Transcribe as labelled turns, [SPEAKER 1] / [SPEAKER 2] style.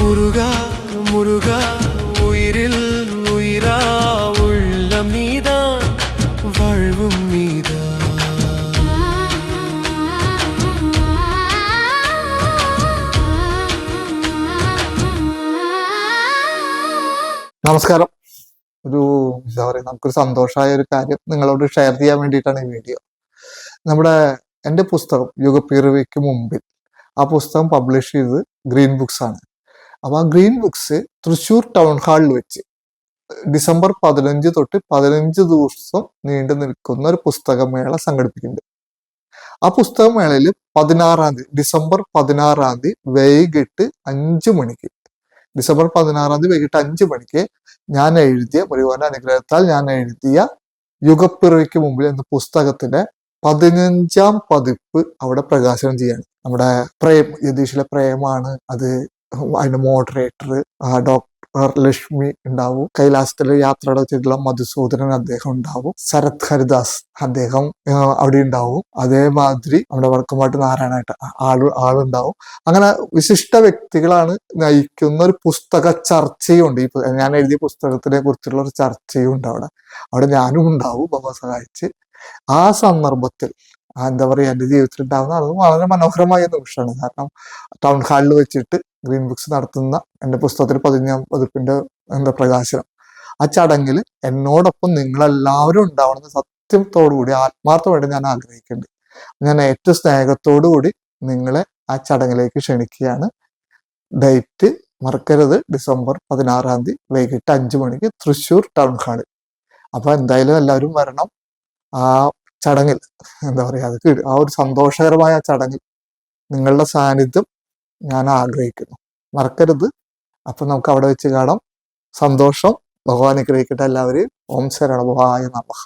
[SPEAKER 1] മുരുക മുരുക ഉയിരിൽ ഉയിരാ ഉള്ളം നീതാ വാഴ്വും നീതാ.
[SPEAKER 2] നമസ്കാരം. എന്താ പറയുക, നമുക്കൊരു സന്തോഷമായ ഒരു കാര്യം നിങ്ങളോട് ഷെയർ ചെയ്യാൻ വേണ്ടിയിട്ടാണ് ഈ വീഡിയോ. എൻ്റെ പുസ്തകം യുഗപ്പിറവിക്ക് മുമ്പിൽ, ആ പുസ്തകം പബ്ലിഷ് ചെയ്തത് ഗ്രീൻ ബുക്സ് ആണ്. അപ്പോൾ ആ ഗ്രീൻ ബുക്സ് തൃശ്ശൂർ ടൗൺ ഹാളിൽ വെച്ച് ഡിസംബർ 15 തൊട്ട് 15 ദിവസം നീണ്ടു നിൽക്കുന്ന ഒരു പുസ്തകമേള സംഘടിപ്പിക്കുന്നുണ്ട്. ആ പുസ്തകമേളയിൽ 16-ാം തീയതി ഡിസംബർ 16-ാം തീയതി വൈകിട്ട് 5 മണിക്ക് ഡിസംബർ 16-ാം തീയതി വൈകിട്ട് 5 മണിക്ക് ഞാൻ എഴുതിയ, മുരുകന്റെ അനുഗ്രഹത്താൽ ഞാൻ എഴുതിയ യുഗപ്പിറവിക്ക് മുമ്പിൽ എന്ന പുസ്തകത്തിന്റെ 15-ാം പതിപ്പ് അവിടെ പ്രകാശനം ചെയ്യാണ്. നമ്മുടെ യതീഷിലെ പ്രേമാണ് അത്. അതിന്റെ മോഡറേറ്റർ ഡോക്ടർ ലക്ഷ്മി ഉണ്ടാവും. കൈലാസത്തിലെ യാത്രയുടെ ചെയ്തിട്ടുള്ള മധുസൂദനൻ അദ്ദേഹം ഉണ്ടാവും. ശരത് ഹരിദാസ് അദ്ദേഹം അവിടെ ഉണ്ടാവും. അതേമാതിരി നമ്മുടെ വടക്കുംപാട്ട് നാരായണായിട്ട് ആളുണ്ടാവും. അങ്ങനെ വിശിഷ്ട വ്യക്തികളാണ് നയിക്കുന്ന ഒരു പുസ്തക ചർച്ചയുണ്ട്. ഞാൻ എഴുതിയ പുസ്തകത്തിനെ കുറിച്ചുള്ള ഒരു ചർച്ചയും ഉണ്ട് അവിടെ ഞാനും ഉണ്ടാവും ബാബ സഹായിച്ച്. ആ സന്ദർഭത്തിൽ എന്താ പറയുക, എൻ്റെ ജീവിതത്തിൽ ഉണ്ടാകുന്ന അത് വളരെ മനോഹരമായ നിമിഷമാണ്. കാരണം ടൗൺ ഹാളിൽ വെച്ചിട്ട് ഗ്രീൻ ബുക്സ് നടത്തുന്ന എൻ്റെ പുസ്തകത്തിൽ 15-ാം പതിപ്പിന്റെ പ്രകാശനം, ആ ചടങ്ങിൽ എന്നോടൊപ്പം നിങ്ങളെല്ലാവരും ഉണ്ടാവണമെന്ന് സത്യത്തോടുകൂടി ആത്മാർത്ഥമായിട്ട് ഞാൻ ആഗ്രഹിക്കുന്നുണ്ട്. ഞാൻ ഏറ്റവും സ്നേഹത്തോടുകൂടി നിങ്ങളെ ആ ചടങ്ങിലേക്ക് ക്ഷണിക്കുകയാണ്. ഡേറ്റ് മറക്കരുത്, ഡിസംബർ 16-ാം തീയതി വൈകിട്ട് 5 മണിക്ക് തൃശ്ശൂർ ടൗൺ ഹാളിൽ. അപ്പൊ എന്തായാലും എല്ലാവരും വരണം. ആ ചടങ്ങിൽ എന്താ പറയുക, അത് ആ ഒരു സന്തോഷകരമായ ചടങ്ങിൽ നിങ്ങളുടെ സാന്നിധ്യം ഞാൻ ആഗ്രഹിക്കുന്നു. മറക്കരുത്. അപ്പൊ നമുക്ക് അവിടെ വെച്ച് കാണാം. സന്തോഷം. ഭഗവാൻ അനുഗ്രഹിക്കട്ടെ എല്ലാവരെയും. ഓം ശരണ ഭവായ നമഃ.